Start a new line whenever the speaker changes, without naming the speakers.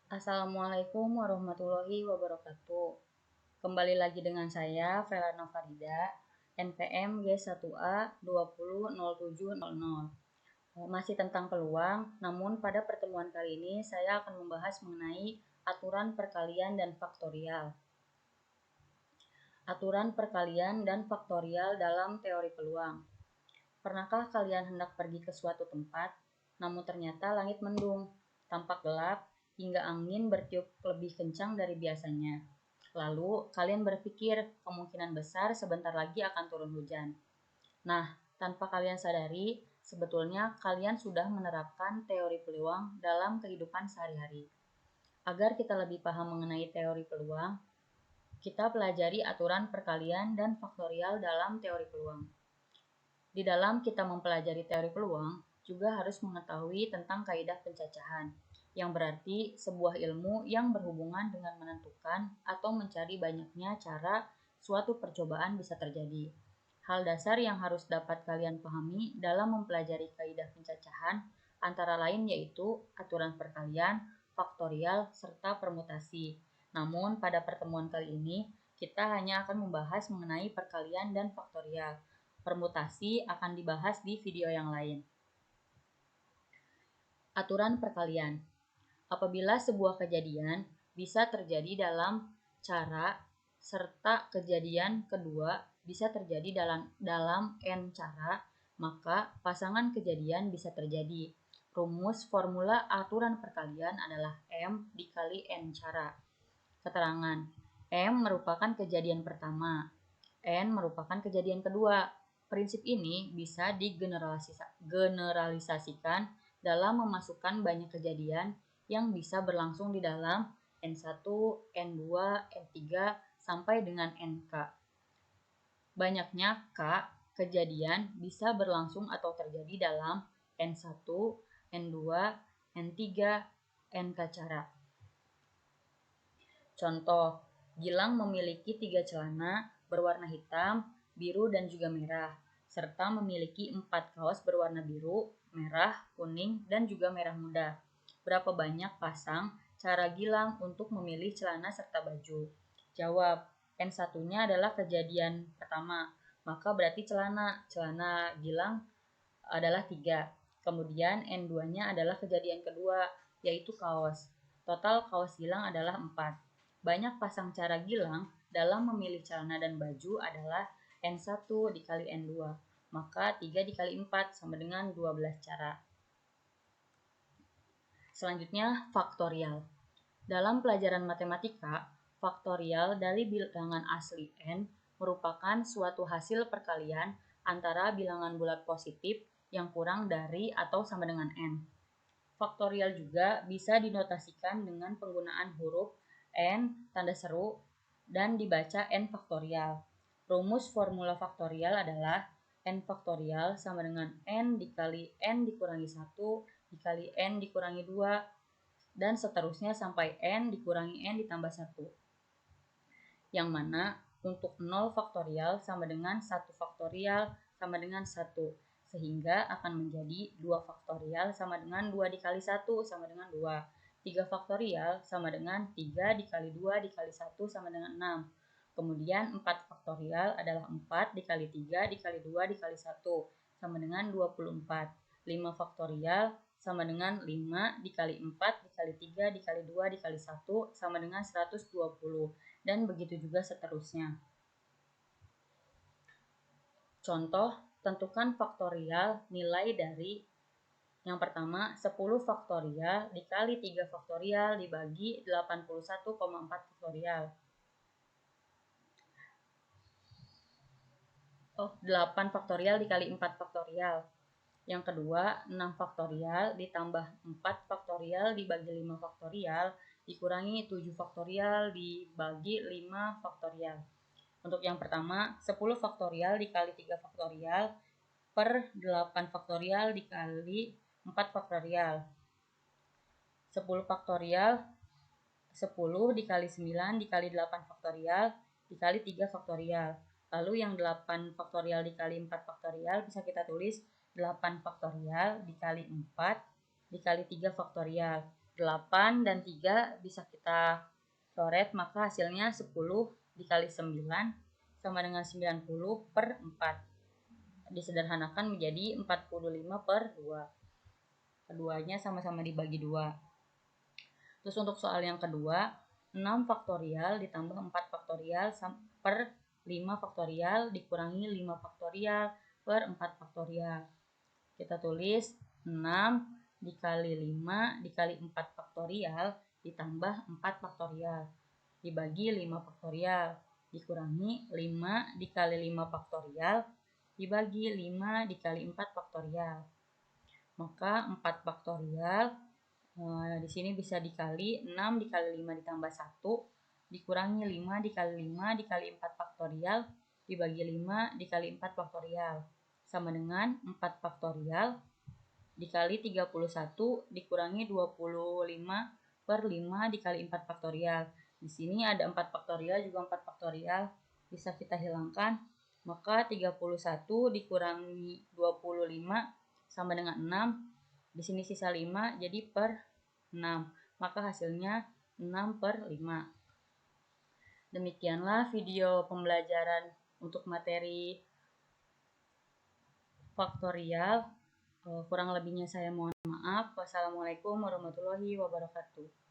Assalamualaikum warahmatullahi wabarakatuh. Kembali lagi dengan saya, Felana Farida, NPM G1A 200700. Masih tentang peluang, namun pada pertemuan kali ini saya akan membahas mengenai aturan perkalian dan faktorial. Aturan perkalian dan faktorial dalam teori peluang. Pernahkah kalian hendak pergi ke suatu tempat, namun ternyata langit mendung, tampak gelap, hingga angin bertiup lebih kencang dari biasanya? Lalu, kalian berpikir kemungkinan besar sebentar lagi akan turun hujan. Nah, tanpa kalian sadari, sebetulnya kalian sudah menerapkan teori peluang dalam kehidupan sehari-hari. Agar kita lebih paham mengenai teori peluang, kita pelajari aturan perkalian dan faktorial dalam teori peluang. Di dalam kita mempelajari teori peluang, juga harus mengetahui tentang kaidah pencacahan, yang berarti sebuah ilmu yang berhubungan dengan menentukan atau mencari banyaknya cara suatu percobaan bisa terjadi. Hal dasar yang harus dapat kalian pahami dalam mempelajari kaidah pencacahan antara lain yaitu aturan perkalian, faktorial, serta permutasi. Namun pada pertemuan kali ini, kita hanya akan membahas mengenai perkalian dan faktorial. Permutasi akan dibahas di video yang lain. Aturan perkalian. Apabila sebuah kejadian bisa terjadi dalam cara serta kejadian kedua bisa terjadi dalam n cara, maka pasangan kejadian bisa terjadi. Rumus formula aturan perkalian adalah M dikali n cara. Keterangan. M merupakan kejadian pertama. N merupakan kejadian kedua. Prinsip ini bisa digeneralisasikan dalam memasukkan banyak kejadian yang bisa berlangsung di dalam N1, N2, N3, sampai dengan NK. Banyaknya K kejadian bisa berlangsung atau terjadi dalam N1, N2, N3, NK cara. Contoh, Gilang memiliki 3 celana berwarna hitam, biru, dan juga merah, serta memiliki 4 kaos berwarna biru, merah, kuning, dan juga merah muda. Berapa banyak pasang cara Gilang untuk memilih celana serta baju? Jawab, N1-nya adalah kejadian pertama, maka berarti celana Gilang adalah 3. Kemudian N2-nya adalah kejadian kedua, yaitu kaos. Total kaos Gilang adalah 4. Banyak pasang cara Gilang dalam memilih celana dan baju adalah N1 dikali N2, maka 3 dikali 4 sama dengan 12 cara. Selanjutnya, faktorial. Dalam pelajaran matematika, faktorial dari bilangan asli N merupakan suatu hasil perkalian antara bilangan bulat positif yang kurang dari atau sama dengan N. Faktorial juga bisa dinotasikan dengan penggunaan huruf N, tanda seru, dan dibaca N faktorial. Rumus formula faktorial adalah N faktorial sama dengan N dikali N dikurangi 1 dikali N dikurangi 2, dan seterusnya sampai N dikurangi N ditambah 1. Yang mana untuk 0 faktorial sama dengan 1 faktorial sama dengan 1. Sehingga akan menjadi 2 faktorial sama dengan 2 dikali 1 sama dengan 2. 3 faktorial sama dengan 3 dikali 2 dikali 1 sama dengan 6. Kemudian 4 faktorial adalah 4 dikali 3 dikali 2 dikali 1 sama dengan 24. 5 faktorial sama dengan 5 dikali 4 dikali 3 dikali 2 dikali 1 sama dengan 120. Dan begitu juga seterusnya. Contoh, tentukan faktorial nilai dari yang pertama 10 faktorial dikali 3 faktorial dibagi 81,4 faktorial. 8 faktorial dikali 4 faktorial. Yang kedua, 6 faktorial ditambah 4 faktorial dibagi 5 faktorial dikurangi 7 faktorial dibagi 5 faktorial. Untuk yang pertama, 10 faktorial dikali 3 faktorial per 8 faktorial dikali 4 faktorial. 10 faktorial 10 dikali 9 dikali 8 faktorial dikali 3 faktorial. Lalu yang 8 faktorial dikali 4 faktorial bisa kita tulis 8 faktorial dikali 4 dikali 3 faktorial. 8 dan 3 bisa kita coret, maka hasilnya 10 dikali 9 sama dengan 90 per 4. Disederhanakan menjadi 45 per 2. Keduanya sama-sama dibagi 2. Terus untuk soal yang kedua, 6 faktorial ditambah 4 faktorial per 5 faktorial dikurangi 5 faktorial per 4 faktorial. Kita tulis 6 dikali 5 dikali 4 faktorial ditambah 4 faktorial dibagi 5 faktorial dikurangi 5 dikali 5 faktorial dibagi 5 dikali 4 faktorial. Maka 4 faktorial di sini bisa dikali 6 dikali 5 ditambah 1 dikurangi 5 dikali 5 dikali 4 faktorial dibagi 5 dikali 4 faktorial sama dengan 4 faktorial dikali 31 dikurangi 25 per 5 dikali 4 faktorial. Di sini ada 4 faktorial juga 4 faktorial, bisa kita hilangkan. Maka 31 dikurangi 25 sama dengan 6. Di sini sisa 5 jadi per 6. Maka hasilnya 6 per 5. Demikianlah video pembelajaran untuk materi faktorial. Kurang lebihnya saya mohon maaf. Wassalamualaikum warahmatullahi wabarakatuh.